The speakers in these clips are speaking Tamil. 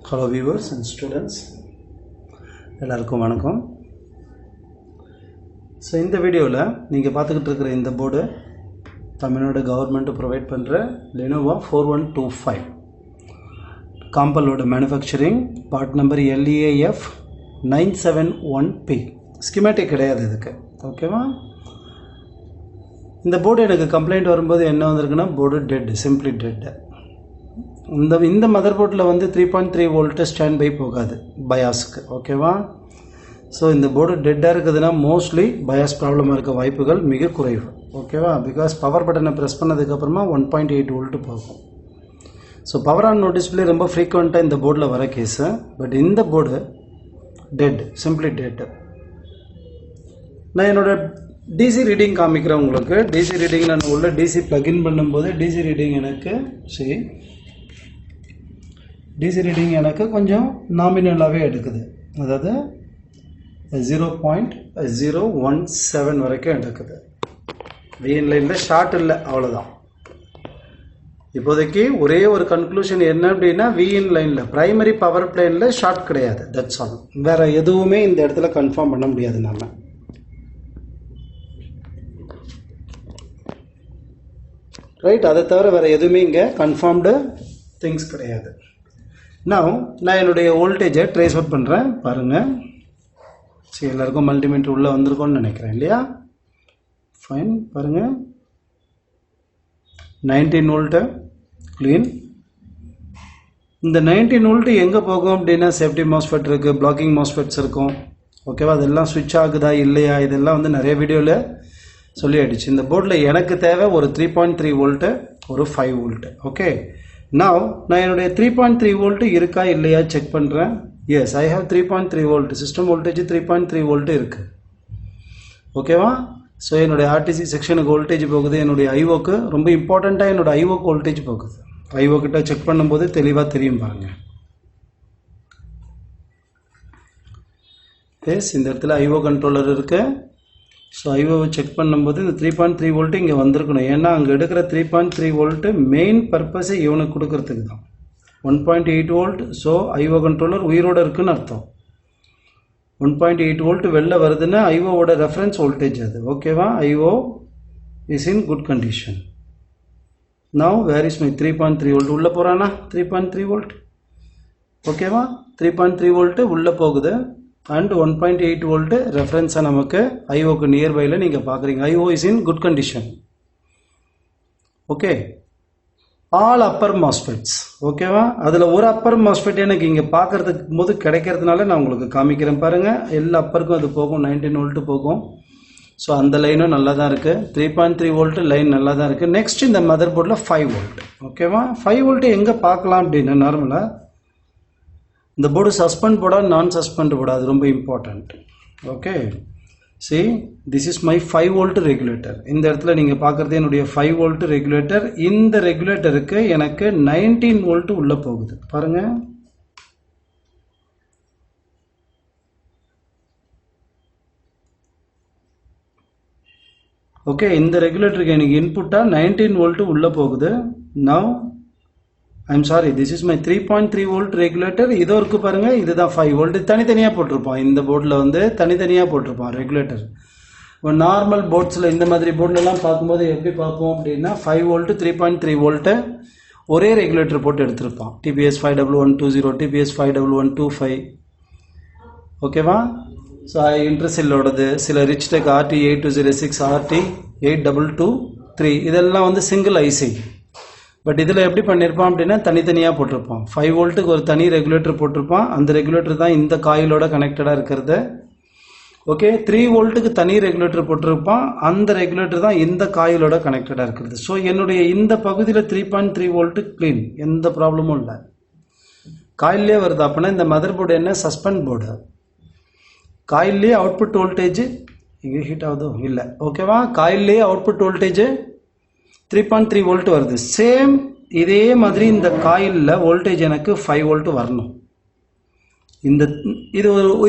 Hello viewers and students, எல்லாருக்கும் வணக்கம். ஸோ இந்த வீடியோவில் நீங்கள் பார்த்துக்கிட்டு இருக்கிற இந்த போர்டு தமிழ்நாடு கவர்மெண்ட் ப்ரொவைட் பண்ணுற லெனோவா 4125 காம்பலோட manufacturing part number LEAF 971P. Schematic கிடையாது இதுக்கு, ஓகேவா? இந்த போர்டு எனக்கு கம்ப்ளைண்ட் வரும்போது என்ன வந்திருக்குன்னா, போர்டு டெட், சிம்பிளி டெட். இந்த மதர் போர்டில் வந்து 3.3 வோல்ட்டு ஸ்டாண்ட் பை போகாது பயாஸுக்கு, ஓகேவா? ஸோ இந்த போர்டு டெட்டாக இருக்குதுன்னா மோஸ்ட்லி பயாஸ் ப்ராப்ளமாக இருக்க வாய்ப்புகள் மிக குறைவு, ஓகேவா? பிகாஸ் பவர் பட்டனை ப்ரெஸ் பண்ணதுக்கப்புறமா 1.8 வோல்ட்டு போகும். ஸோ பவர் ஆன் நோட்டிஸ்பிளே ரொம்ப ஃப்ரீக்வெண்ட்டாக இந்த போர்டில் வர கேஸு. பட் இந்த போர்டு டெட், சிம்பிளி டெட். நான் என்னோடய டிசி ரீடிங் காமிக்கிறேன் உங்களுக்கு. டிசி ரீடிங் நான் உள்ள டிசி ப்ளக்இன் பண்ணும்போது டிசி ரீடிங் எனக்கு டிசி ரீடிங் எனக்கு கொஞ்சம் நாமினலாகவே எடுக்குது. அதாவது 0.017 வரைக்கும் எடுக்குது. விஎன் லைனில் ஷார்ட் இல்லை, அவ்வளோதான். இப்போதைக்கு ஒரே ஒரு கன்க்ளூஷன் என்ன அப்படின்னா, விஎன் லைனில் பிரைமரி பவர் பிளேனில் ஷார்ட் கிடையாது, தட்ஸ் ஆல். வேறு எதுவுமே இந்த இடத்துல கன்ஃபார்ம் பண்ண முடியாது நம்ம. ரைட், அதை தவிர வேறு எதுவுமே இங்கே கன்ஃபார்ம்டு திங்ஸ் கிடையாது. நான் என்னுடைய வோல்டேஜை ட்ரேஸ் அவுட் பண்ணுறேன், பாருங்கள். சரி, எல்லாருக்கும் மல்டிமீட்டர் உள்ளே வந்திருக்கோன்னு நினைக்கிறேன், இல்லையா? ஃபைன், பாருங்கள். 19 வோல்ட்டு க்ளீன். இந்த 19 வோல்ட்டு எங்கே போகும் அப்படின்னா, சேஃப்டி மாஸ்ஃபெட் இருக்குது, பிளாக்கிங் மாஸ்ஃபெட்ஸ் இருக்கும், ஓகேவா? அதெல்லாம் சுவிட்ச் ஆகுதா இல்லையா, இதெல்லாம் வந்து நிறைய வீடியோவில் சொல்லி ஆயிடுச்சு. இந்த போர்டில் எனக்கு தேவை ஒரு 3.3 வோல்ட்டு, ஒரு 5 வோல்ட்டு, ஓகே? நான் என்னுடைய 3.3 வோல்ட்டு இருக்கா இல்லையா செக் பண்ணுறேன். Yes, I have 3.3 volt. System voltage 3.3 volt இருக்குது, ஓகேவா? ஸோ என்னுடைய ஆர்டிசி செக்ஷனுக்கு வோல்டேஜ் போகுது. என்னுடைய ஐஓக்கு ரொம்ப இம்பார்ட்டண்ட்டாக என்னோட ஐஓக்கு வோல்டேஜ் போகுது. ஐஓ கிட்ட செக் பண்ணும்போது தெளிவாக தெரியும், பாருங்கள். எஸ், இந்த இடத்துல ஐஓ கண்ட்ரோலர் இருக்குது. ஸோ ஐஓவை செக் பண்ணும்போது இந்த 3.3 வோல்ட்டு இங்கே வந்திருக்கணும். ஏன்னா அங்கே எடுக்கிற 3.3 வோல்ட்டு மெயின் பர்பஸை இவனுக்கு கொடுக்கறதுக்கு தான். 1.8 வோல்ட். ஸோ ஐஓ கண்ட்ரோலர் உயிரோடு இருக்குன்னு அர்த்தம். 1.8 வோல்ட் வெளில வருதுன்னா ஐஓவோட ரெஃபரன்ஸ் வோல்டேஜ் அது, ஓகேவா? IO is in good condition. Now where is my 3.3 volt? உள்ளே போகிறானா 3.3 வோல்ட், ஓகேவா? 3.3 வோல்ட்டு உள்ளே போகுது. அண்ட் 1.8 வோல்ட்டு ரெஃபரன்ஸாக நமக்கு ஐஓக்கு நியர்பையில் நீங்கள் பார்க்குறீங்க. IO is in good condition, okay? All upper MOSFETs, ஓகேவா? அதில் ஒரு அப்பர் மாஸ்ஃபெட் எனக்கு இங்கே பார்க்குறதுக்கு போது கிடைக்கிறதுனால நான் உங்களுக்கு காமிக்கிறேன், பாருங்கள். எல்லா அப்பருக்கும் அது போகும், 19 வோல்ட்டு போகும். ஸோ அந்த லைனும் நல்லா தான் இருக்குது. 3.3 வோல்ட்டு லைன் நல்லா தான் இருக்குது. நெக்ஸ்ட் இந்த மதர் போர்டில் 5 வோல்ட், ஓகேவா? 5 வோல்ட்டு எங்கே பார்க்கலாம் அப்படின்னா, நார்மலாக இந்த போர்டு சஸ்பெண்ட் போர்டா நான் சஸ்பெண்ட் போர்டா, அது ரொம்ப important, okay? C, this is my 5 volt regulator. இந்த இடத்துல நீங்கள் பார்க்குறது என்னுடைய 5 வோல்ட் ரெகுலேட்டர். இந்த ரெகுலேட்டருக்கு எனக்கு 19 வோல்ட் உள்ளே போகுது, பாருங்கள். ஓகே, இந்த ரெகுலேட்டருக்கு எனக்கு இன்புட்டாக 19 வோல்ட் உள்ளே போகுது. Now I'm sorry, this is my 3.3 volt regulator. இதோ இருக்குது பாருங்கள், இதுதான் 5 வோல்ட். தனித்தனியாக போட்டிருப்போம், இந்த போர்டில் வந்து தனித்தனியாக போட்டிருப்போம் ரெகுலேட்டர். இப்போ நார்மல் போர்ட்ஸில் இந்த மாதிரி போர்டிலலாம் பார்க்கும்போது எப்படி பார்ப்போம் அப்படின்னா, 5 வோல்ட்டு 3.3 வோல்ட்டு ஒரே ரெகுலேட்டர் போட்டு எடுத்திருப்பான். TPS 51120, TPS 51125, ஓகேவா? ஸோ இன்டர்செல்லோடது, சில ரிச்டெக் RT 8206, RT 8223, இதெல்லாம் வந்து சிங்கிள் ஐசி. பட் இதில் எப்படி பண்ணியிருப்பான் அப்படின்னா, தனித்தனியாக போட்டிருப்பான். 5 வோல்ட்டுக்கு ஒரு தனி ரெகுலேட்டர் போட்டிருப்பான். அந்த ரெகுலேட்டர் தான் இந்த காயிலோட கனெக்டடாக இருக்கிறது, ஓகே? 3 வோல்ட்டுக்கு தனி ரெகுலேட்டர் போட்டிருப்பான். அந்த ரெகுலேட்டர் தான் இந்த காயிலோட கனெக்டடாக இருக்கிறது. ஸோ என்னுடைய இந்த பகுதியில் 3.3 வோல்ட்டு க்ளீன், எந்த ப்ராப்ளமும் இல்லை. காயிலே வருது அப்படின்னா இந்த மதர் போர்டு என்ன, சஸ்பெண்ட் போர்டு. காயிலே அவுட்புட் வோல்டேஜ் இங்கே ஹீட் ஆகுதோ இல்லை, ஓகேவா? காயிலே அவுட்புட் வோல்டேஜ் 3.3 வோல்ட் வருது. சேம் இதே மாதிரி இந்த காயிலில் வோல்டேஜ் எனக்கு 5 வோல்ட் வரணும்.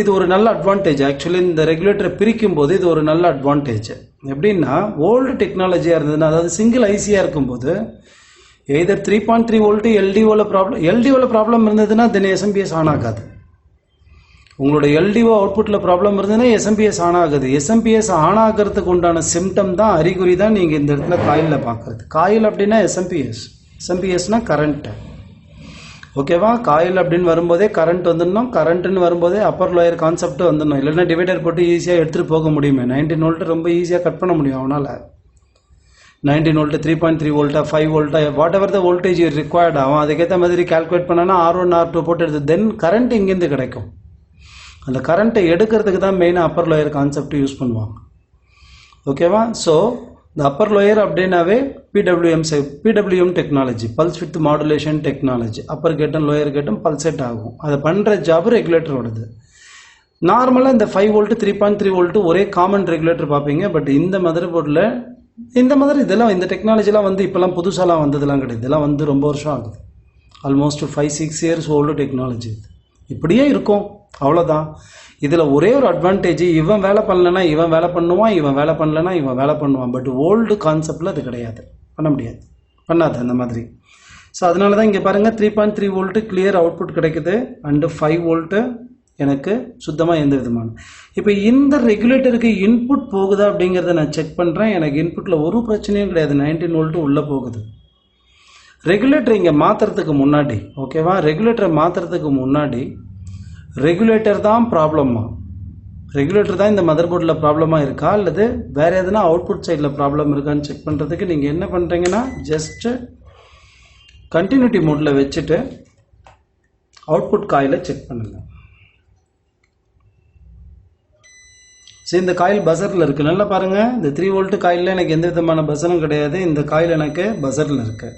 இது ஒரு நல்ல அட்வான்டேஜ். ஆக்சுவலி இந்த ரெகுலேட்டரை பிரிக்கும் போது இது ஒரு நல்ல அட்வான்டேஜ். எப்படின்னா, ஓல்டு டெக்னாலஜியாக இருந்ததுன்னா, அதாவது சிங்கிள் ஐசியாக இருக்கும்போது எய்தர் 3.3 வோல்ட் எல்டிஓவில் ப்ராப்ளம் இருந்ததுன்னா தென் எஸ்எம்பிஎஸ் ஆன் ஆகாது. உங்களோட எல்டிஓ அவுட்புட்டில் ப்ராப்ளம் இருந்ததுன்னா எஸ்எம்பிஎஸ் ஆன் ஆகுது. எஸ்எம்பிஎஸ் ஆன் ஆகிறதுக்கு உண்டான சிம்டம் தான், அறிகுறி தான் நீங்கள் இந்த இடத்துல காயிலில் பார்க்குறது. காயில் அப்படின்னா எஸ்எம்பிஎஸ்னால் கரண்ட்டு. ஓகேவா? காயில் அப்படின்னு வரும்போதே கரண்ட் வந்துடணும். கரண்ட்டுன்னு வரும்போதே அப்பர் லோயர் கான்செப்ட் வந்துடணும். இல்லைன்னா டிவைடர் போட்டு ஈஸியாக எடுத்துகிட்டு போக முடியுமே. 19 வோல்ட் ரொம்ப ஈஸியாக கட் பண்ண முடியும் அவனால். 19 வோல்ட், 3.3 வோல்ட்டா, 5 வோல்ட்டா, whatever the voltage required ஆகும். அதுக்கேற்ற மாதிரி கால்குலேட் பண்ணனா R1 R2 போட்டு எடுத்து தென் கரண்ட் இங்கேருந்து கிடைக்கும். அந்த கரண்ட்டை எடுக்கிறதுக்கு தான் மெயினாக அப்பர் லோயர் கான்செப்ட் யூஸ் பண்ணுவாங்க. ஓகேவா? ஸோ இந்த அப்பர் லோயர் அப்படின்னாவே PWM technology, pulse with modulation technology. Upper கேட்டும் லோயர் கேட்டும் பல்செட் ஆகும். அதை பண்ணுற ஜாப் ரெகுலேட்டரோடது. நார்மலாக இந்த 5 வோல்ட் 3.3 வோல்ட் ஒரே காமன் ரெகுலேட்டர் பார்ப்பீங்க. பட் இந்த மதர் போர்டில் இந்த மாதிரி இதெல்லாம் இந்த டெக்னாலஜிலாம் வந்து இப்போலாம் புதுசாலாம் வந்ததெல்லாம் கிடையாது. இதெல்லாம் வந்து ரொம்ப வருஷம் ஆகுது. Almost 5-6 years old technology. இப்படியே இருக்கும், அவ்வளோதான். இதில் ஒரே ஒரு அட்வான்டேஜ், இவன் வேலை பண்ணலன்னா இவன் வேலை பண்ணுவான், இவன் வேலை பண்ணலன்னா இவன் வேலை பண்ணுவான். பட் ஓல்டு கான்செப்டில் அது கிடையாது, பண்ண முடியாது, பண்ணாது அந்த மாதிரி. ஸோ அதனால தான் இங்கே பாருங்கள் 3.3 வோல்ட்டு கிளியர் அவுட்புட் கிடைக்குது. அண்டு 5 வோல்ட்டு எனக்கு சுத்தமாக எந்த விதமான. இப்போ இந்த ரெகுலேட்டருக்கு இன்புட் போகுதா அப்படிங்கிறத நான் செக் பண்ணுறேன். எனக்கு இன்புட்டில் ஒரு பிரச்சனையும் கிடையாது. 19 வோல்ட்டு உள்ளே போகுது. ரெகுலேட்டர் இங்கே மாற்றுறதுக்கு முன்னாடி, ஓகேவா, ரெகுலேட்டரை மாற்றுறதுக்கு முன்னாடி ரெகுலேட்டர் தான் ப்ராப்ளமா, ரெகுலேட்டர் தான் இந்த மதர் போர்டில் ப்ராப்ளமாக இருக்கா அல்லது வேறு எதுனா அவுட்புட் சைடில் ப்ராப்ளம் இருக்கான்னு செக் பண்ணுறதுக்கு நீங்கள் என்ன பண்ணுறீங்கன்னா ஜஸ்ட்டு கண்டினியூட்டி மோடில் வச்சுட்டு அவுட்புட் காயிலை செக் பண்ணுங்கள். சரி, இந்த காயில் பஸரில் இருக்குது. நல்லா பாருங்கள், இந்த 3 வோல்ட்டு காயிலில் எனக்கு எந்த விதமான பஸரும் கிடையாது. இந்த காயில் எனக்கு பஸரில் இருக்குது.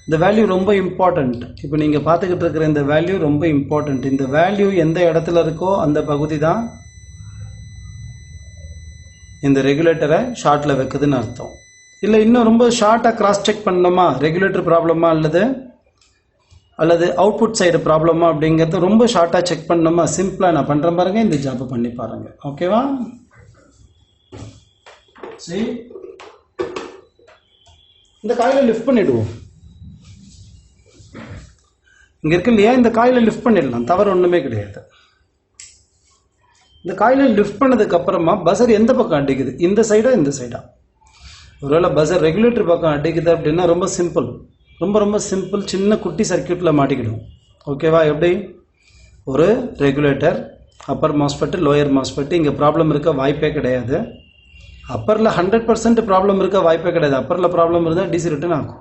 இந்த வேல்யூ ரொம்ப இம்பார்ட்டண்ட். இப்போ நீங்கள் பார்த்துக்கிட்டு இருக்கிற இந்த வேல்யூ ரொம்ப இம்பார்ட்டண்ட். இந்த வேல்யூ எந்த இடத்துல இருக்கோ அந்த பகுதி தான் இந்த ரெகுலேட்டரை ஷார்ட்டில் வைக்குதுன்னு அர்த்தம். இல்லை இன்னும் ரொம்ப ஷார்ட்டாக கிராஸ் செக் பண்ணணுமா, ரெகுலேட்டர் ப்ராப்ளமா அல்லது அவுட்புட் சைடு ப்ராப்ளமா அப்படிங்கிறது ரொம்ப ஷார்ட்டாக செக் பண்ணணுமா, சிம்பிளாக நான் பண்ணுறேன் பாருங்கள். இந்த ஜாப் பண்ணி பாருங்கள். ஓகேவா? சரி, இந்த காயிலை லிஃப்ட் பண்ணிவிடுவோம். இங்கே இருக்கு இல்லையா, இந்த காயிலை லிஃப்ட் பண்ணிடலாம், தவறு ஒன்றுமே கிடையாது. இந்த காயிலை லிஃப்ட் பண்ணதுக்கு அப்புறமா பஸர் எந்த பக்கம் அடிக்குது, இந்த சைடா இந்த சைடா? ஒருவேளை பஸர் ரெகுலேட்டர் பக்கம் அடிக்குது அப்படின்னா ரொம்ப சிம்பிள், ரொம்ப சிம்பிள். சின்ன குட்டி சர்க்கியூட்டில் மாட்டிக்கிடும். ஓகேவா? எப்படி ஒரு ரெகுலேட்டர், அப்பர் மாஸ்பெட்டு, லோயர் மாஸ்பெட்டு, இங்கே ப்ராப்ளம் இருக்க வாய்ப்பே கிடையாது. அப்பரில் 100% ப்ராப்ளம் இருக்க வாய்ப்பே கிடையாது. அப்பரில் ப்ராப்ளம் இருந்தால் டிசி ரிட்டர்ன் ஆகும்.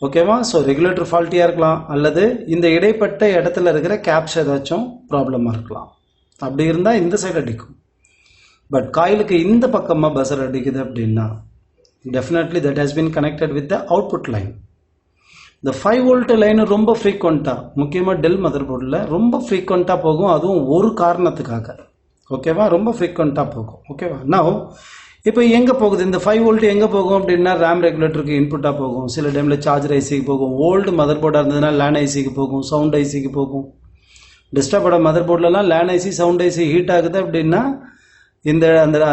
ஓகேவா? ஸோ ரெகுலேட்டர் ஃபால்ட்டியாக இருக்கலாம் அல்லது இந்த இடைப்பட்ட இடத்துல இருக்கிற கேப்ஸ் ஏதாச்சும் ப்ராப்ளமாக இருக்கலாம். அப்படி இருந்தால் இந்த சைடு அடிக்கும். பட் காயிலுக்கு இந்த பக்கமாக பஸர் அடிக்குது அப்படின்னா definitely that has been connected with the output line. இந்த 5 வோல்ட் லைன் ரொம்ப ஃப்ரீக்வெண்ட்டாக, முக்கியமாக டெல் மதர் போர்டில் ரொம்ப ஃப்ரீக்வெண்ட்டாக போகும். அதுவும் ஒரு காரணத்துக்காக. ஓகேவா? ரொம்ப ஃப்ரீக்வெண்ட்டாக போகும். ஓகேவா? நான் இப்போ எங்கே போகுது இந்த 5 வோல்ட் எங்கே போகும் அப்படின்னா ரேம் ரெகுலேட்டருக்கு இன்புட்டாக போகும். சில டைமில் சார்ஜர் ஐசிக்கு போகும். ஓல்டு மதர் போர்டாக இருந்ததுன்னா லேன் ஐசிக்கு போகும், சவுண்ட் ஐசிக்கு போகும். டிஸ்டர்போட மதர் போர்ட்லலாம் LAN IC, sound IC heat ஆகுது அப்படின்னா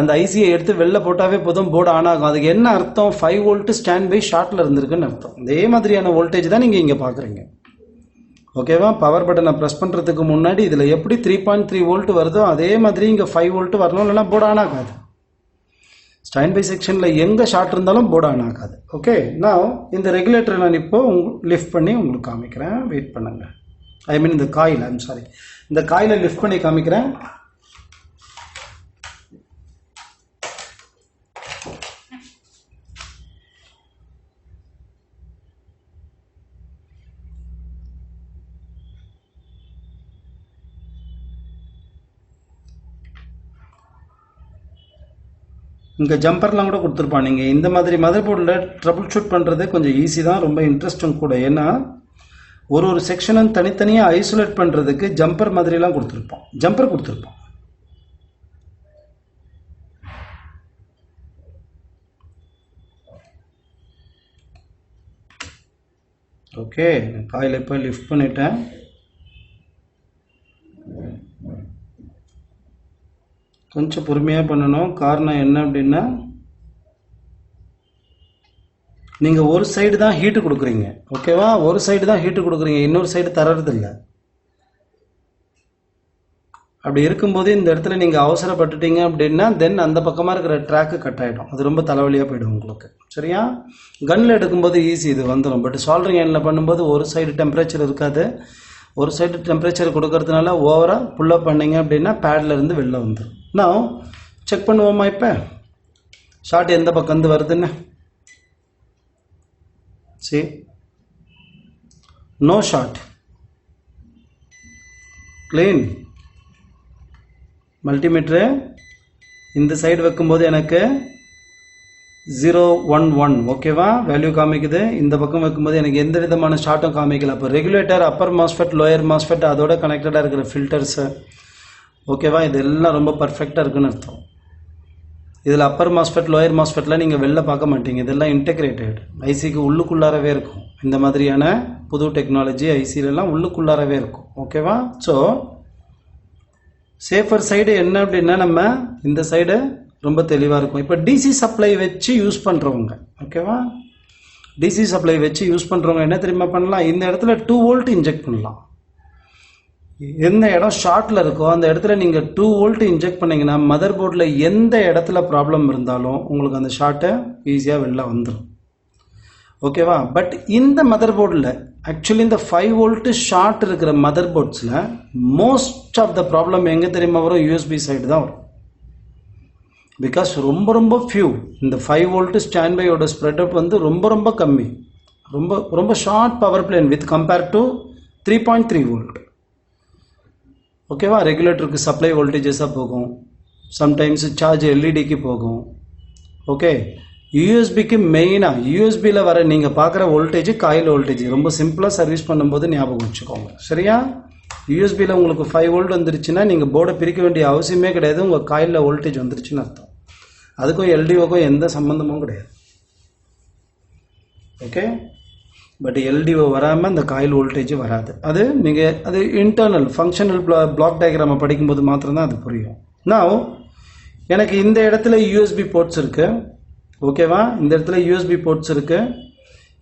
அந்த ஐசியை எடுத்து வெளில போட்டாவே போதும், போர்டு ஆன் ஆகும். அதுக்கு என்ன அர்த்தம்? 5 வோல்ட் ஸ்டாண்ட் பை ஷார்ட்டில் இருந்திருக்குன்னு அர்த்தம். இதே மாதிரியான வோல்டேஜ் தான் நீங்கள் இங்கே பார்க்குறீங்க. ஓகேவா? பவர் பட்டனை ப்ரெஸ் பண்ணுறதுக்கு முன்னாடி இதில் எப்படி 3.3 வோல்ட் வருதோ அதே மாதிரி இங்கே 5 வோல்ட் வரணும், இல்லைன்னா போர்டு ஆன் ஆகாது. ஸ்டாண்ட் பை செக்ஷனில் எங்கே ஷார்ட் இருந்தாலும் போர்டு ஆன் ஆகாது. ஓகே, நான் இந்த ரெகுலேட்டரை நான் இப்போ லிஃப்ட் பண்ணி உங்களுக்கு காமிக்கிறேன். வெயிட் பண்ணுங்க. ஐ மீன் இந்த காயில், ஐம் சாரி, இந்த காயிலை லிஃப்ட் பண்ணி காமிக்கிறேன். இங்கே ஜம்பர்லாம் கூட கொடுத்துருப்பான். நீங்கள் இந்த மாதிரி மதர் போர்டில் ட்ரபிள் ஷூட் பண்ணுறது கொஞ்சம் ஈஸி தான், ரொம்ப இன்ட்ரெஸ்டும் கூட. ஏன்னா ஒரு செக்ஷனும் தனித்தனியாக ஐசோலேட் பண்ணுறதுக்கு ஜம்பர் மாதிரிலாம் கொடுத்துருப்போம், ஜம்பர் கொடுத்துருப்போம். ஓகே, காயில் இப்போ லிஃப்ட் பண்ணிட்டேன். கொஞ்சம் பொறுமையாக பண்ணணும். காரணம் என்ன அப்படின்னா நீங்கள் ஒரு சைடு தான் ஹீட்டு கொடுக்குறீங்க, ஓகேவா? ஒரு சைடு தான் ஹீட்டு கொடுக்குறீங்க, இன்னொரு சைடு தரறதில்ல. அப்படி இருக்கும்போது இந்த இடத்துல நீங்கள் அவசரப்பட்டுட்டீங்க அப்படின்னா தென் அந்த பக்கமாக இருக்கிற ட்ராக்கு கட் ஆகிடும். அது ரொம்ப தலைவலியாக போயிடும் உங்களுக்கு. சரியா? கன்னில் எடுக்கும்போது ஈஸி, இது வந்துடும். பட் சால்டரிங் அயனில் பண்ணும்போது ஒரு சைடு டெம்பரேச்சர் இருக்காது. ஒரு சைடு டெம்பரேச்சர் கொடுக்கறதுனால ஓவராக புல்லப் பண்ணிங்க அப்படின்னா பேடில் இருந்து வெளில வந்துடும். நான் செக் பண்ணுவோமா? இப்போ ஷார்ட் எந்த பக்கம் வந்து வருதுன்னு சரி, நோ ஷார்ட், க்ளீன். மல்டிமீட்டரு இந்த சைடு வைக்கும்போது எனக்கு 011 ஓகேவா வேல்யூ காமிக்குது. இந்த பக்கம் வைக்கும்போது எனக்கு எந்த விதமான ஷார்ட்டும் காமிக்கல. அப்போ regulator, upper MOSFET, lower MOSFET, அதோட கனெக்டடாக இருக்கிற ஃபில்டர்ஸு, ஓகேவா, இதெல்லாம் ரொம்ப பர்ஃபெக்டாக இருக்குன்னு அர்த்தம். இதில் அப்பர் மாஸ்ஃபெட், லோயர் மாஸ்ஃபெட்லாம் நீங்கள் வெளில பார்க்க மாட்டீங்க. இதெல்லாம் இன்டெகிரேட்டட் ஐசிக்கு உள்ளுக்குள்ளாரவே இருக்கும். இந்த மாதிரியான புது டெக்னாலஜி ஐசிலெல்லாம் உள்ளுக்குள்ளாரவே இருக்கும். ஓகேவா? ஸோ சேஃபர் சைடு என்ன அப்படின்னா நம்ம இந்த சைடு ரொம்ப தெளிவாக இருக்கும். இப்போ டிசி சப்ளை வச்சு யூஸ் பண்ணுறவங்க, ஓகேவா, டிசி சப்ளை வச்சு யூஸ் பண்ணுறவங்க என்ன தெரியுமா பண்ணலாம்? இந்த இடத்துல 2 வோல்ட் இன்ஜெக்ட் பண்ணலாம். எந்த இடம் ஷார்ட்டில் இருக்கோ அந்த இடத்துல நீங்கள் 2 வோல்ட் இன்ஜெக்ட் பண்ணிங்கன்னா மதர் போர்டில் எந்த இடத்துல ப்ராப்ளம் இருந்தாலும் உங்களுக்கு அந்த ஷார்ட்டை ஈஸியாக வெளில வந்துடும். ஓகேவா? பட் இந்த மதர் போர்டில் ஆக்சுவலி இந்த 5 வோல்ட் ஷார்ட் இருக்கிற மதர் போர்ட்ஸில் மோஸ்ட் ஆஃப் த ப்ராப்ளம் எங்கே தெரியுமா வரும்? யூஎஸ்பி சைடு தான் வரும். பிகாஸ் ரொம்ப ரொம்ப ஃபியூ இந்த 5 வோல்ட் ஸ்டாண்ட் பையோட ஸ்ப்ரெட் அப் வந்து ரொம்ப ரொம்ப கம்மி, ரொம்ப ரொம்ப short power plane with compare to 3.3 volt. ஓகேவா? ரெகுலேட்டருக்கு சப்ளை வோல்டேஜஸாக போகும், சம்டைம்ஸ் சார்ஜ் எல்இடிக்கு போகும். ஓகே, யூஎஸ்பிக்கு மெயினாக யூஎஸ்பியில் வர நீங்கள் பார்க்குற வோல்டேஜ் காயில் வோல்டேஜ் ரொம்ப சிம்பிளாக சர்வீஸ் பண்ணும்போது ஞாபகம் வச்சுக்கோங்க. சரியா? யூஎஸ்பியில் உங்களுக்கு 5 வோல்ட் வந்துருச்சுன்னா நீங்கள் போர்டை பிரிக்க வேண்டிய அவசியமே கிடையாது. உங்கள் காயிலில் வோல்டேஜ் வந்துருச்சுன்னு அர்த்தம். அதுக்கும் எல்டிஓக்கும் எந்த சம்மந்தமும் கிடையாது. ஓகே, பட் எல்டிஓ வராமல் அந்த காயில் வோல்டேஜ் வராது. அது நீங்கள் அது இன்டர்னல் ஃபங்க்ஷனல் பிளாக் டயக்ராமை படிக்கும்போது மாத்திரம்தான் அது புரியும். நான் எனக்கு இந்த இடத்துல யூஎஸ்பி போர்ட்ஸ் இருக்குது, ஓகேவா, இந்த இடத்துல யூஎஸ்பி போர்ட்ஸ் இருக்குது.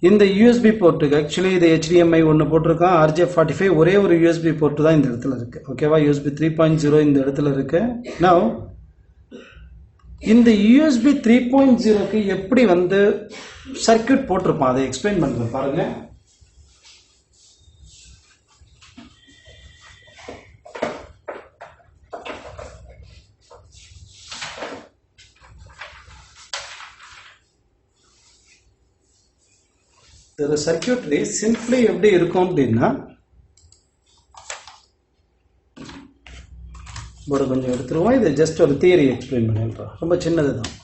இந்த யூஎஸ்பி போர்ட்டுக்கு ஆக்சுவலி இது HDMI ஒன்று போட்டிருக்கான், RJ45 ஒரே ஒரு யூஎஸ்பி போர்ட்டு தான் இந்த இடத்துல இருக்குது. ஓகேவா? யூஎஸ்பி 3.0 இந்த இடத்துல இருக்குது. நான் இந்த யூஎஸ்பி 3.0க்கு எப்படி வந்து சர்க்கியூட் போட்டிருப்பான் அதை எக்ஸ்பிளைன் பண்ணுறேன் பாருங்க. இந்த சர்க்கியூட்ரி சிம்பிளி எப்படி இருக்கும் அப்படின்னா, போர்டு கொஞ்சம் எடுத்துருவோம். இது ஜஸ்ட் ஒரு தியரி எக்ஸ்பிளைன் பண்ணுறோம், ரொம்ப சின்னது தான்.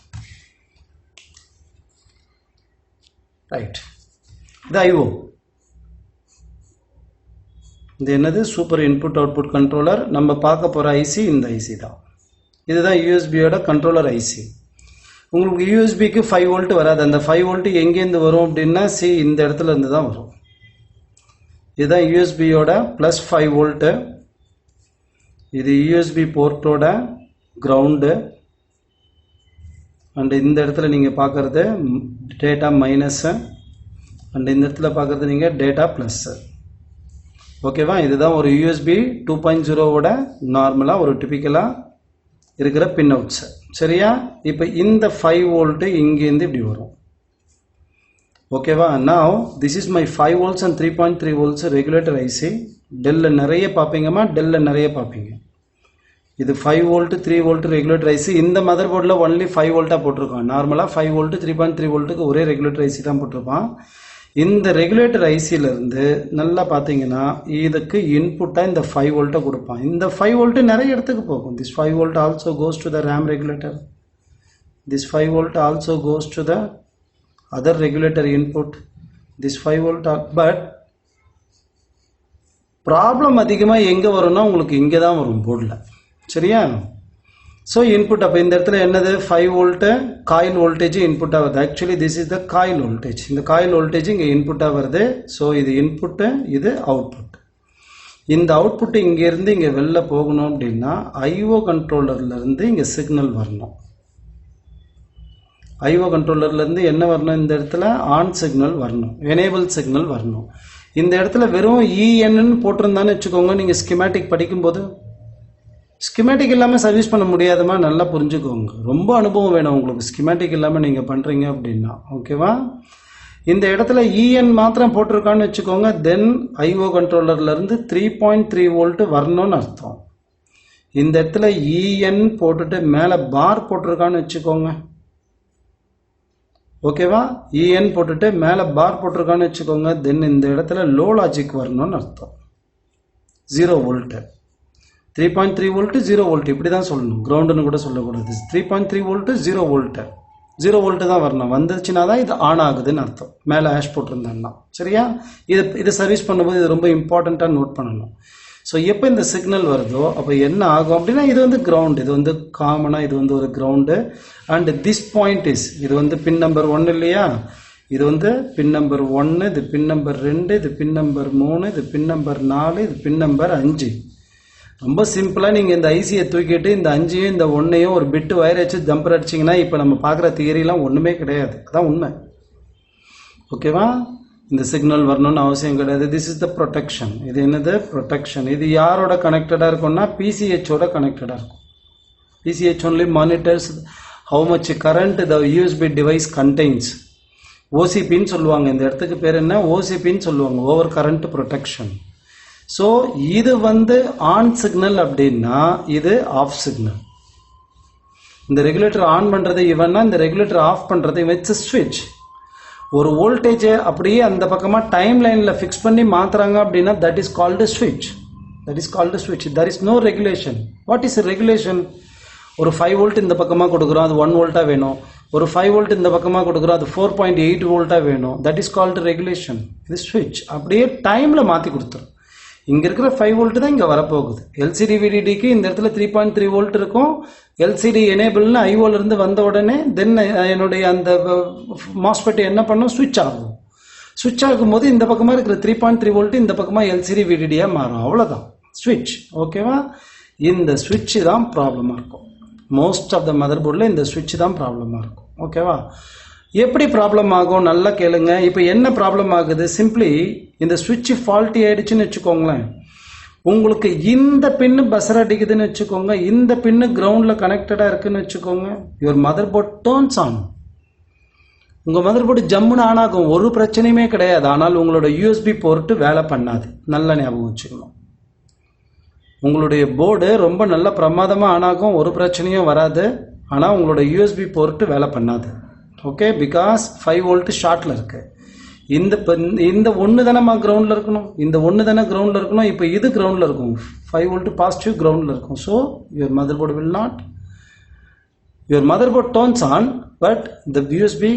ரைட், இது ஐஓ. இது என்னது? Super input output controller. நம்ம பார்க்க போகிற ஐசி இந்த ஐசி தான். இதுதான் யூஎஸ்பியோட கண்ட்ரோலர் ஐசி. உங்களுக்கு யூஎஸ்பிக்கு 5 வோல்ட் வராது. அந்த 5 வோல்ட் எங்கேருந்து வரும் அப்படின்னா இந்த இடத்துல இருந்து தான் வரும். இதுதான் யூஎஸ்பியோட ப்ளஸ் 5 வோல்ட்டு. இது யூஎஸ்பி போர்ட்டோட கிரவுண்டு. அண்ட் இந்த இடத்துல நீங்கள் பார்க்குறது டேட்டா மைனஸு, அண்ட் இந்த இடத்துல பார்க்குறது நீங்கள் டேட்டா ப்ளஸ்ஸு. ஓகேவா? இதுதான் ஒரு யூஎஸ்பி 2.0வோட நார்மலாக ஒரு டிபிக்கலாக இருக்கிற பின் அவுட்ஸு. சரியா? இப்போ இந்த 5 வோல்ட்டு இங்கேருந்து இப்படி வரும். ஓகேவா? Now this is my 5 volts and 3.3 volts regulator IC. டெல்லில் நிறைய பார்ப்பீங்கம்மா, டெல்லில் நிறைய பார்ப்பீங்க. இது 5 வோல்ட் 3 வோல்ட் ரெகுலேட்டர் ஐசி. இந்த மதர் போர்டில் ஒன்லி 5 வோல்ட்டாக போட்டிருக்கான். நார்மலாக 5 வோல்ட் 3.3 வோல்ட்டுக்கு ஒரே ரெகுலேட்டர் ஐசி தான் போட்டிருப்பான். இந்த ரெகுலேட்டர் ஐசியிலேருந்து நல்லா பார்த்தீங்கன்னா இதுக்கு இன்புட்டாக இந்த 5 வோல்ட்டை கொடுப்பான். இந்த 5 வோல்ட்டு நிறைய இடத்துக்கு போகும். This 5 volt also goes to the RAM regulator. This 5 volt also goes to the other regulator input. This 5 volt. But problem அதிகமாக எங்கே வரும்னா உங்களுக்கு இங்கே தான் வரும் போர்டில். சரியா? ஸோ இன்புட் அப்போ இந்த இடத்துல என்னது? 5 வோல்ட்டு காயில் வோல்டேஜ் இன்புட்டாக வருது. Actually this is the coil voltage. இந்த காயில் வோல்டேஜ் இங்கே இன்புட்டாக வருது. ஸோ இது இன்புட்டு, இது அவுட்புட். இந்த அவுட்புட்டு இங்கேருந்து இங்கே வெளில போகணும் அப்படின்னா ஐஓ கண்ட்ரோலர்லேருந்து இங்கே சிக்னல் வரணும். ஐஓ கண்ட்ரோலர்லேருந்து என்ன வரணும், இந்த இடத்துல ஆன் சிக்னல் வரணும், எனேபிள் சிக்னல் வரணும். இந்த இடத்துல வெறும் இஎன்னு போட்டிருந்தான்னு வச்சுக்கோங்க, நீங்கள் ஸ்கிமேட்டிக் படிக்கும்போது ஸ்கிமேட்டிக் இல்லாமல் சர்வீஸ் பண்ண முடியாதமா, நல்லா புரிஞ்சுக்கோங்க. ரொம்ப அனுபவம் வேணும் உங்களுக்கு ஸ்கிமேட்டிக் இல்லாமல் நீங்கள் பண்ணுறீங்க அப்படின்னா. ஓகேவா? இந்த இடத்துல இஎன் மாத்திரம் போட்டிருக்கான்னு வச்சுக்கோங்க, தென் ஐஓ கண்ட்ரோலர்லேருந்து 3.3 வோல்ட் வரணும்னு அர்த்தம். இந்த இடத்துல இஎன் போட்டுட்டு மேலே பார் போட்டிருக்கான்னு வச்சுக்கோங்க, ஓகேவா? இஎன் போட்டுட்டு மேலே பார் போட்டிருக்கான்னு வச்சுக்கோங்க, தென் இந்த இடத்துல லோ லாஜிக் வரணும்னு அர்த்தம். 0 வோல்ட்டு, 3.3 வோல்ட்டு 0 வோல்ட் இப்படி தான் சொல்லணும், கிரவுண்டுன்னு கூட சொல்லக்கூடாது. 3.3 வோல்ட்டு 0 வோல்ட்டு, 0 வோல்ட்டு தான் வரணும். வந்துருச்சுன்னா தான் இது ஆன் ஆகுதுன்னு அர்த்தம், மேலே ஆஷ் போட்டிருந்தேன்னா. சரியா? இது சர்வீஸ் பண்ணும்போது இது ரொம்ப இம்பார்ட்டண்ட்டாக நோட் பண்ணணும். ஸோ எப்போ இந்த சிக்னல் வருதோ அப்போ என்ன ஆகும் அப்படின்னா, இது வந்து கிரவுண்டு, இது வந்து காமனாக இது வந்து ஒரு ground. And this point is, இது வந்து பின் நம்பர் 1 இல்லையா, இது வந்து பின் நம்பர் 1, இது பின் நம்பர் 2, இது பின் நம்பர் 3, இது பின் நம்பர் 4, இது பின் நம்பர் 5. ரொம்ப சிம்பிளாக நீங்கள் இந்த ஐசியை தூக்கிட்டு இந்த 5ஐயும் இந்த 1ஐயும் ஒரு பிட்டு வயர் வச்சு ஜம்பர் அடிச்சிங்கன்னா இப்போ நம்ம பார்க்குற தியரிலாம் ஒன்றுமே கிடையாது. அதான் உண்மை. ஓகேவா? இந்த சிக்னல் வரணும்னு அவசியம் கிடையாது. This is the protection. இது என்னது? ப்ரொடெக்ஷன். இது யாரோட கனெக்டடாக இருக்கும்னா பிசிஹெச்சோட கனெக்டடாக இருக்கும். PCH only monitors how much current the USB device contains. ஓசிபின்னு சொல்லுவாங்க. இந்த இடத்துக்கு பேர் என்ன? ஓசிபின்னு சொல்லுவாங்க, ஓவர் கரண்ட் ப்ரொடெக்ஷன். ஸோ இது வந்து ஆன் சிக்னல் அப்படின்னா இது ஆஃப் சிக்னல். இந்த ரெகுலேட்டர் ஆன் பண்ணுறது இவன்னா, இந்த ரெகுலேட்டர் ஆஃப் பண்ணுறது இவன். இட்ஸ் ஸ்விட்ச். ஒரு வோல்டேஜை அப்படியே அந்த பக்கமாக டைம் லைனில் ஃபிக்ஸ் பண்ணி மாற்றுறாங்க அப்படின்னா தட் இஸ் கால்டு ஸ்விட்ச். தட் இஸ் கால்டு ஸ்விட்ச். There is no regulation. What is regulation? ஒரு 5 வோல்ட் இந்த பக்கமாக கொடுக்குறோம், அது 1 வோல்ட்டாக வேணும். ஒரு 5 வோல்ட் இந்த பக்கமாக கொடுக்குறோம், அது 4.8 வோல்ட்டாக வேணும். That is called regulation. இது ஸ்விட்ச். அப்படியே டைமில் மாற்றி கொடுத்துரும். இங்கே இருக்கிற 5 வோல்ட் தான் இங்கே வரப்போகுது. எல்சிடி விடிடிக்கு இந்த இடத்துல 3.3 வோல்ட் இருக்கும். எல்சிடி எனேபிள்னு ஐஓலேருந்து வந்த உடனே தென் என்னுடைய அந்த மாஸ்பெட் என்ன பண்ணும்? ஸ்விட்ச் ஆகும். ஸ்விட்ச் ஆகும்போது இந்த பக்கமாக இருக்கிற 3.3 வோல்ட் இந்த பக்கமாக எல்சிடி விடிடியாக மாறும். அவ்வளோதான் ஸ்விட்ச். ஓகேவா? இந்த ஸ்விட்ச் தான் ப்ராப்ளமாக இருக்கும். மோஸ்ட் ஆஃப் த மதர் போர்டில் இந்த ஸ்விட்ச் தான் ப்ராப்ளமாக இருக்கும். ஓகேவா? எப்படி ப்ராப்ளம் ஆகும்? நல்லா கேளுங்க. இப்போ என்ன ப்ராப்ளம் ஆகுது? சிம்பிளி இந்த ஸ்விட்ச் ஃபால்ட்டி ஆயிடுச்சுன்னு வச்சுக்கோங்களேன், உங்களுக்கு இந்த பின்னு பஸ்ஸர் அடிக்குதுன்னு வச்சுக்கோங்க, இந்த பின்னு கிரவுண்டில் கனெக்டடாக இருக்குன்னு வச்சுக்கோங்க, your mother board turns on. உங்கள் மதர் போர்டு ஜம்முன்னு ஆன் ஆகும், ஒரு பிரச்சனையுமே கிடையாது. ஆனால் உங்களோட யூஎஸ்பி போர்ட்டு வேலை பண்ணாது. நல்ல ஞாபகம் வச்சுக்கணும். உங்களுடைய போர்டு ரொம்ப நல்ல பிரமாதமாக ஆன் ஆகும், ஒரு பிரச்சனையும் வராது. ஆனால் உங்களோட யூஎஸ்பி போர்ட்டு வேலை பண்ணாது. ஓகே? பிகாஸ் 5 வோல்ட் ஷார்ட்டில் இருக்கு. இந்த ஒன்று தானே கிரவுண்டில் இருக்கணும், இந்த ஒன்று தானே கிரவுண்டில் இருக்கணும். இப்போ இது கிரவுண்டில் இருக்கும், 5 வோல்ட் பாசிட்டிவ் கிரவுண்டில் இருக்கும். So your mother board will not, your mother board turns on, but the USB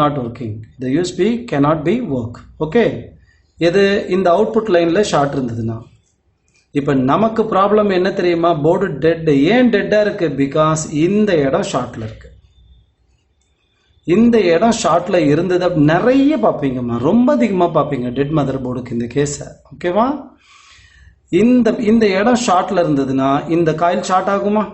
not working. The USB cannot be work. Okay? எது? இந்த அவுட்புட் லைனில் ஷார்ட் இருந்ததுன்னா. இப்போ நமக்கு ப்ராப்ளம் என்ன தெரியுமா? Board dead. ஏன் டெட்டாக இருக்குது? பிகாஸ் இந்த இடம் ஷார்ட்டில் இருக்குது. இந்த இடம் ஷார்ட்ல இருந்தது நிறைய பார்ப்பீங்கம்மா, ரொம்ப அதிகமாக பார்ப்பீங்க டெட் மதர் போர்டுக்கு இந்த கேஸை. ஓகேவா? இந்த இடம் ஷார்ட்ல இருந்ததுன்னா இந்த காயில் ஷார்ட் ஆகுமா?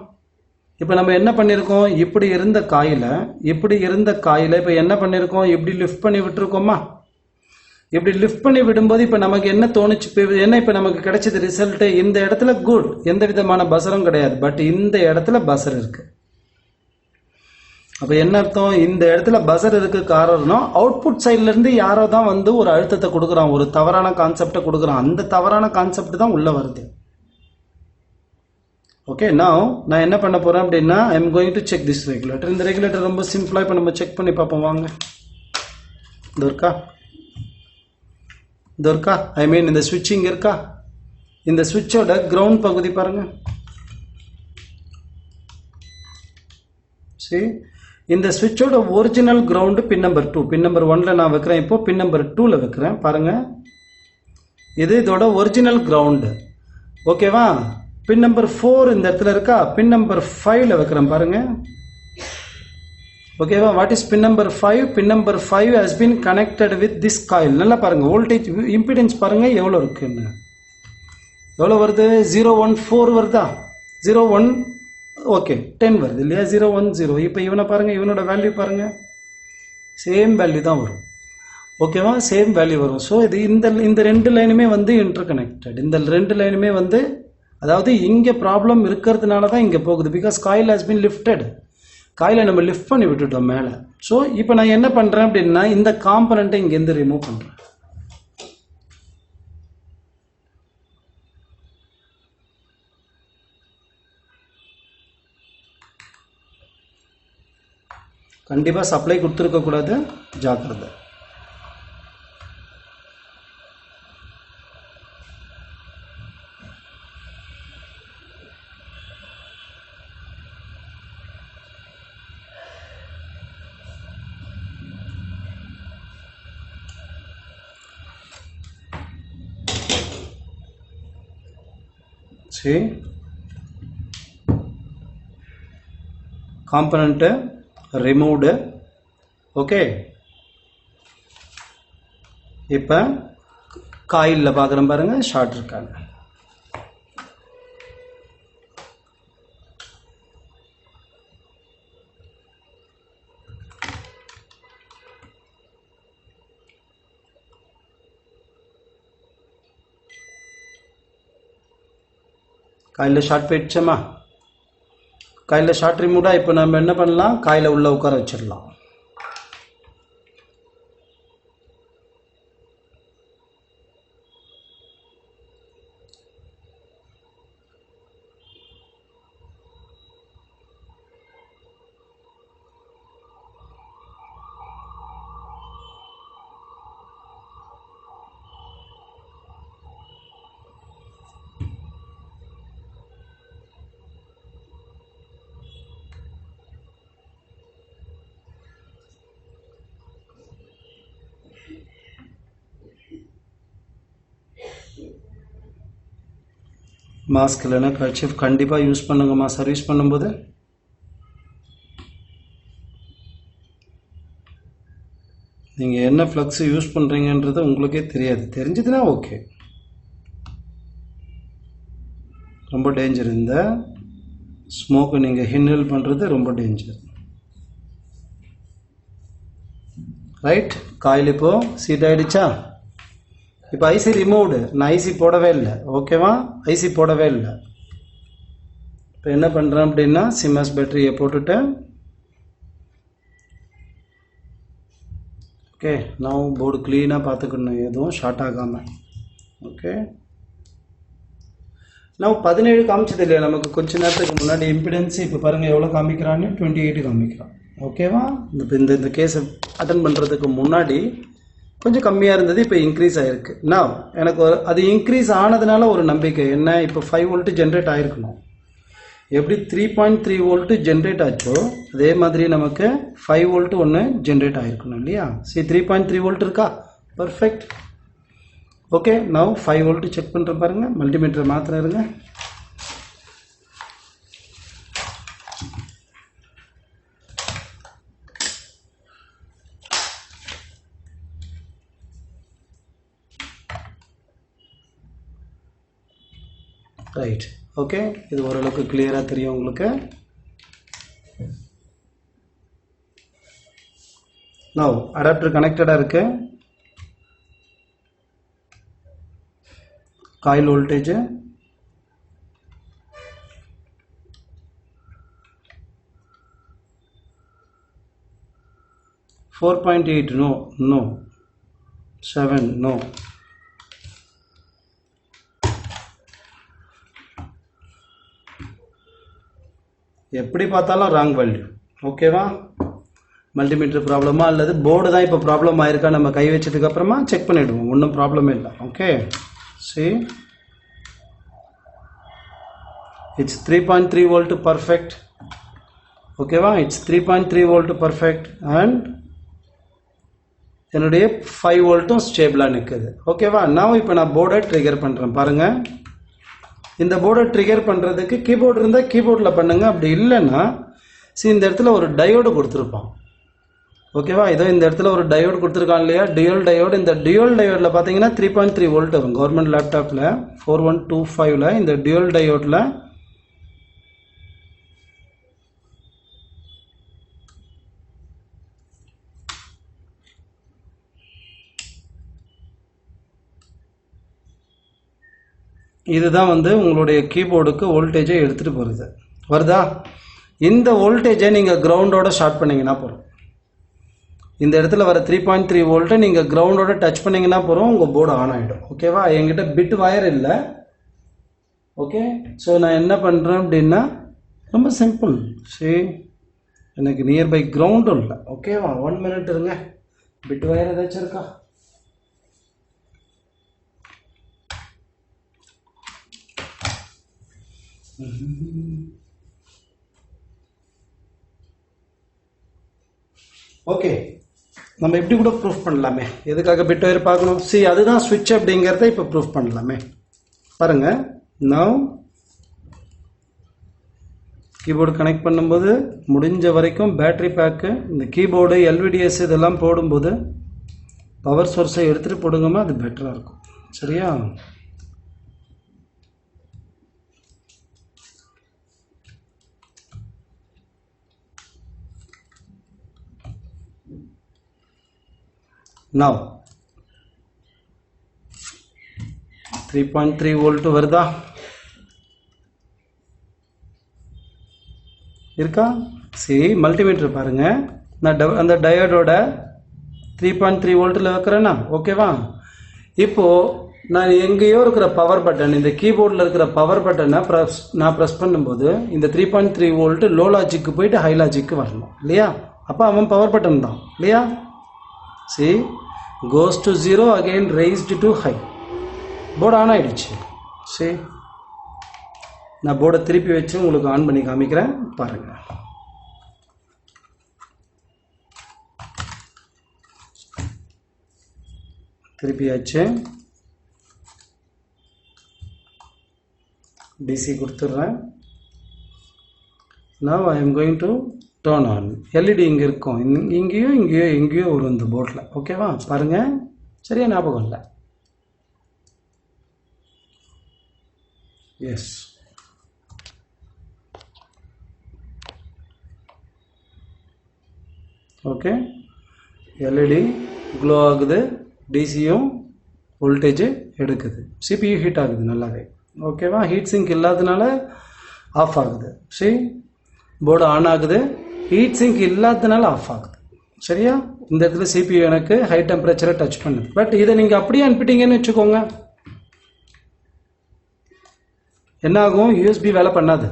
இப்போ நம்ம என்ன பண்ணியிருக்கோம்? இப்படி இருந்த காயிலை இப்போ என்ன பண்ணியிருக்கோம்? இப்படி லிஃப்ட் பண்ணி விட்டுருக்கோமா? இப்படி லிஃப்ட் பண்ணி விடும்போது இப்போ நமக்கு என்ன தோணுச்சு? இப்போ நமக்கு கிடைச்சது ரிசல்ட்டு, இந்த இடத்துல குட், எந்த விதமான பசரும் கிடையாது. பட் இந்த இடத்துல பசர் இருக்கு. அப்போ என்ன அர்த்தம்? இந்த இடத்துல பசர் இருக்கு. காரணம் அவுட்புட் சைட்ல இருந்து யாரோ தான் வந்து ஒரு அழுத்தத்தை கொடுக்குறான், ஒரு தவறான கான்செப்டை கொடுக்குறான். அந்த தவறான கான்செப்ட் தான் உள்ள வருது. ஓகே? நான் என்ன பண்ண போறேன் அப்படின்னா, I am going to check this regulator. இந்த ரெகுலேட்டர் ரொம்ப சிம்பிளா இப்போ நம்ம செக் பண்ணி பார்ப்போம். வாங்க. இருக்கா? ஐ மீன் இந்த ஸ்விட்சிங் இருக்கா? இந்த ஸ்விட்சோட கிரவுண்ட் பகுதி பாருங்க. சரி, இந்த ஸ்விட்சோட ஒரிஜினல் கிரவுண்டு பின் நம்பர் 2. பின் நம்பர் 1ல நான் வைக்கிறேன், இப்போ பின் நம்பர் 2ல வைக்கிறேன். பாருங்க, இது இதோட ஒரிஜினல் கிரவுண்டு. ஓகேவா? பின் நம்பர் 4 இந்த இடத்துல இருக்கா? பின் நம்பர் 5ல வைக்கிறேன். பாருங்க. ஓகேவா? What is pin number 5? Pin number 5 has been connected with this coil. நல்லா பாருங்க, வோல்டேஜ் இம்பிடன்ஸ் பாருங்க எவ்வளோ இருக்குன்னு. எவ்வளோ வருது? 014 வருதா? 014 ஓகே 10 வருது இல்லையா, 0 1 0. இப்போ இவனை பாருங்கள், இவனோட வேல்யூ பாருங்கள், சேம் வேல்யூ தான் வரும். ஓகேவா, சேம் வேல்யூ வரும். ஸோ இது இந்த ரெண்டு லைனுமே வந்து இன்டர் கனெக்டட். இந்த ரெண்டு லைனுமே வந்து, அதாவது இங்கே ப்ராப்ளம் இருக்கிறதுனால தான் இங்கே போகுது. Because coil has been lifted, காயிலை நம்ம லிஃப்ட் பண்ணி விட்டுட்டோம் மேலே. ஸோ இப்போ நான் என்ன பண்ணுறேன் அப்படின்னா, இந்த காம்பனண்ட்டை இங்கேருந்து ரிமூவ் பண்ணுறேன். கண்டிப்பாக சப்ளை கொடுத்துருக்கக்கூடாது, ஜாக்கிரதை. சரி, காம்பனண்ட்டு ரிமூவ்டு. ஓகே, இப்போ காயிலில் பார்க்குறோம் பாருங்கள், ஷார்ட் இருக்காங்க. காயில் ஷார்ட் போயிடுச்சம்மா, காயில் ஷார்ட் ரிமூவ்டா. இப்போ நம்ம என்ன பண்ணலாம், காயில் உள்ள உட்கார வச்சிடலாம். மாஸ்க் இல்லைன்னா கர்ச்சீஃப் கண்டிப்பாக யூஸ் பண்ணுங்கம்மா சர்வீஸ் பண்ணும்போது. நீங்கள் என்ன ஃப்ளக்ஸ் யூஸ் பண்ணுறீங்கன்றது உங்களுக்கே தெரியாது, தெரிஞ்சதுன்னா ஓகே. ரொம்ப டேஞ்சர், இந்த ஸ்மோக்கை நீங்கள் இன்ஹேல் பண்ணுறது ரொம்ப டேஞ்சர். ரைட், காயில் இப்போது சீட் ஆகிடுச்சா. இப்போ ஐசி ரிமூவ்டு, நான் ஐசி போடவே இல்லை. ஓகேவா, ஐசி போடவே இல்லை. இப்போ என்ன பண்ணுறேன் அப்படின்னா, சிம்எஸ் பேட்டரியை போட்டுட்டேன். ஓகே, நான் போர்டு க்ளீனாக பார்த்துக்கணும், எதுவும் ஷார்ட் ஆகாமல். ஓகே, நான் 17 காமிச்சது இல்லையா நமக்கு கொஞ்ச நேரத்துக்கு முன்னாடி இம்பிடன்ஸ். இப்போ பாருங்கள் எவ்வளோ காமிக்கிறான்னு, 28 காமிக்கிறான். ஓகேவா, இந்த கேஸை அட்டன் பண்ணுறதுக்கு முன்னாடி கொஞ்சம் கம்மியாக இருந்தது, இப்போ இன்க்ரீஸ் ஆகிருக்கு. நான் எனக்கு அது இன்க்ரீஸ் ஆனதுனால ஒரு நம்பிக்கை என்ன, இப்போ 5 வோல்ட்டு ஜென்ரேட் ஆகிருக்கணும். எப்படி 3.3 வோல்ட்டு ஜென்ரேட் ஆச்சோ அதே மாதிரி நமக்கு 5 வோல்ட்டு ஒன்று ஜென்ரேட் ஆகிருக்கணும் இல்லையா. சரி, 3.3 வோல்ட் இருக்கா, பர்ஃபெக்ட். ஓகே, நான் 5 வோல்ட்டு செக் பண்ணுறேன் பாருங்கள், மல்டிமீட்டர் மாத்திரம் இருங்க. ரைட், ஓகே, இது ஓரளவுக்கு கிளியராக தெரியும் உங்களுக்கு. நவ் அடாப்டர் கனெக்டடாக இருக்கு. Coil voltage 4.8, no 7, no. எப்படி பார்த்தாலும் ராங் வேல்யூ. ஓகேவா, மல்டிமீட்டர் ப்ராப்ளமா அல்லது போர்டு தான் இப்போ ப்ராப்ளம் ஆயிருக்கா நம்ம கை வச்சதுக்கு அப்புறமா செக் பண்ணிடுவோம், ஒன்றும் ப்ராப்ளமே இல்லை. Okay, see, it's 3.3 volt perfect. ஓகேவா, it's 3.3 volt perfect and என்னுடைய 5 வோல்ட்டும் ஸ்டேபிளாக நிற்குது. ஓகேவா, நான் இப்போ நான் போர்டை ட்ரிகர் பண்ணுறேன் பாருங்கள். இந்த போர்டை ட்ரிகர் பண்ணுறதுக்கு கீபோர்டு இருந்தால் கீபோர்டில் பண்ணுங்கள், அப்படி இல்லைன்னா இந்த இடத்துல ஒரு டயோடு கொடுத்துருப்பான். ஓகேவா, இதோ இந்த இடத்துல ஒரு டயோடு கொடுத்துருக்கான் இல்லையா, டியூல் டயோடு. இந்த டியூல் டயோடில் பார்த்தீங்கன்னா 3.3 வோல்ட் வரும். கவர்மெண்ட் லேப்டாப்பில் 4125ல் இந்த டியூல் டயோடில் இதுதான் வந்து உங்களுடைய கீபோர்டுக்கு வோல்டேஜை எடுத்துகிட்டு போகிறது. வருதா? இந்த வோல்டேஜை நீங்கள் கிரவுண்டோட ஷார்ட் பண்ணிங்கன்னா போகிறோம். இந்த இடத்துல வர 3.3 வோல்ட்டை நீங்கள் கிரவுண்டோட டச் பண்ணிங்கன்னா போகிறோம், உங்கள் போர்டு ஆன் ஆகிடும். ஓகேவா? என்கிட்ட பிட் வயர் இல்லை. ஓகே, ஸோ நான் என்ன பண்ணுறேன் அப்படின்னா ரொம்ப சிம்பிள். சரி, எனக்கு நியர்பை கிரவுண்டும் இல்லை. ஓகேவா? 1 minute இருங்க. பிட் வயர் ஏதாச்சும் இருக்கா? ஓகே, நம்ம எப்படி கூட ப்ரூஃப் பண்ணலாமே. எதுக்காக பிட் வயர் பார்க்கணும்? சி, அதுதான் ஸ்விட்ச் அப்படிங்கிறத இப்போ ப்ரூஃப் பண்ணலாமே. பாருங்க, நவ் கீபோர்டு கனெக்ட் பண்ணும்போது முடிஞ்ச வரைக்கும் பேட்டரி பேக்கு, இந்த கீபோர்டு எல்விடிஎஸ் இதெல்லாம் போடும்போது பவர் சோர்ஸை எடுத்துகிட்டு போடுங்கம்மா, அது பெட்டராக இருக்கும். சரியா? Now 3.3 வோல்ட் வருதா? இருக்கா? சரி, மல்டிமீட்டர் பாருங்க. நான் அந்த டயோடோட 3.3 வோல்ட்டில் வைக்கிறேன்னா ஓகேவா? இப்போது நான் எங்கேயோ இருக்கிற பவர் பட்டன், இந்த கீபோர்டில் இருக்கிற பவர் பட்டனை நான் ப்ரெஸ் பண்ணும்போது இந்த 3.3 வோல்ட் லோ லாஜிக்கு போயிட்டு ஹை லாஜிக்கு வரணும் இல்லையா? அப்போ அவன் பவர் பட்டன் தான் இல்லையா? See, goes to 0, again raised to high. Board on ஆயிடுச்சு. சரி, நான் போர்டை திருப்பி வச்சு உங்களுக்கு ஆன் பண்ணி காமிக்கிறேன் பாருங்க. திருப்பியாச்சு. டிசி கொடுத்துட்றேன். Now I am going to turn on. LED இங்கே இருக்கும், எங்கேயோ வரும் இந்த போர்டில். ஓகேவா? பாருங்கள், சரியா ஞாபகம் இல்லை. எஸ், ஓகே, எல்இடி க்ளோ ஆகுது, டிசியும் வோல்டேஜ் எடுக்குது, சிபியு ஹீட் ஆகுது நல்லாவே. ஓகேவா? ஹீட் சிங்க் இல்லாததுனால ஆஃப் ஆகுது. சரி, போர்டு ஆன் ஆகுது, ஹீட் சிங்க் இல்லாததுனால ஆஃப் ஆகுது. சரியா? இந்த இடத்துல சிபியு எனக்கு ஹை டெம்பரேச்சரை டச் பண்ணுது. பட் இதை நீங்கள் அப்படியே அனுப்பிட்டீங்கன்னு வச்சுக்கோங்க, என்ன ஆகும்? யூஎஸ்பி வேலை பண்ணாது.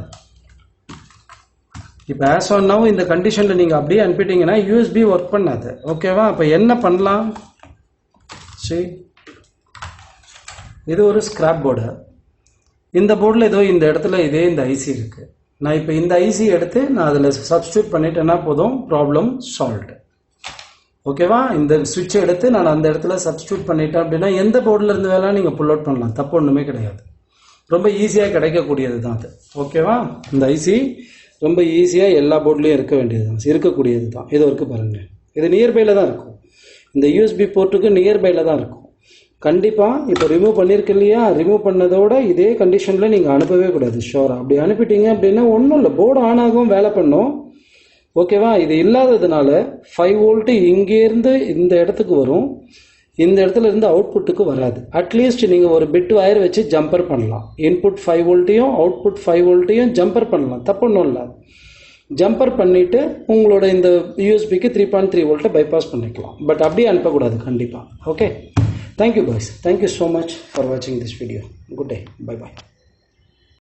இப்போ ஆஸ் ஆன் நவ் இந்த கண்டிஷனில் நீங்கள் அப்படியே அனுப்பிட்டீங்கன்னா யூஎஸ்பி ஒர்க் பண்ணாது. ஓகேவா? அப்போ என்ன பண்ணலாம்? சரி, இது ஒரு ஸ்கிராப் போர்டு. இந்த போர்டில் ஏதோ இந்த இடத்துல இந்த ஐசி இருக்குது. நான் இப்போ இந்த ஐசி எடுத்து நான் அதில் சப்ஸ்டியூட் பண்ணிட்டேன்னா போதும், ப்ராப்ளம் சால்வ்டு. ஓகேவா? இந்த சுவிட்சை எடுத்து நான் அந்த இடத்துல சப்ஸ்டியூட் பண்ணிட்டேன் அப்படின்னா எந்த போர்டில் இருந்து வேணாலும் நீங்கள் புல் அவுட் பண்ணலாம், தப்பு ஒன்றுமே கிடையாது. ரொம்ப ஈஸியாக கிடைக்கக்கூடியது தான் அது. ஓகேவா? இந்த ஐசி ரொம்ப ஈஸியாக எல்லா போர்ட்லேயும் இருக்கக்கூடியது தான். இது இருக்குது பாருங்கள், இது நியர்பையில் தான் இருக்கும். இந்த யூஎஸ்பி போர்ட்டுக்கு நியர்பையில் தான் இருக்கும். கண்டிப்பாக இப்போ ரிமூவ் பண்ணியிருக்கு இல்லையா? ரிமூவ் பண்ணதோட இதே கண்டிஷனில் நீங்கள் அனுப்பவே கூடாது. ஷோராக அப்படி அனுப்பிட்டீங்க அப்படின்னா ஒன்றும் இல்லை, போர்டு ஆன் ஆகும், வேலை பண்ணும். ஓகேவா? இது இல்லாததுனால 5 வோல்ட்டு இங்கேருந்து இந்த இடத்துக்கு வரும், இந்த இடத்துல இருந்து அவுட்புட்டுக்கு வராது. அட்லீஸ்ட் நீங்கள் ஒரு பிட் வயர் வச்சு ஜம்பர் பண்ணலாம். இன்புட் 5 வோல்ட்டையும் அவுட்புட் 5 வோல்ட்டையும் ஜம்பர் பண்ணலாம், தப்பு ஒன்றும் இல்லை. ஜம்பர் பண்ணிவிட்டு உங்களோட இந்த யூஎஸ்பிக்கு 3.3 வோல்ட்டை பைபாஸ் பண்ணிக்கலாம். பட் அப்படியே அனுப்பக்கூடாது கண்டிப்பாக. Okay, thank you guys, thank you so much for watching this video. Good day, bye bye.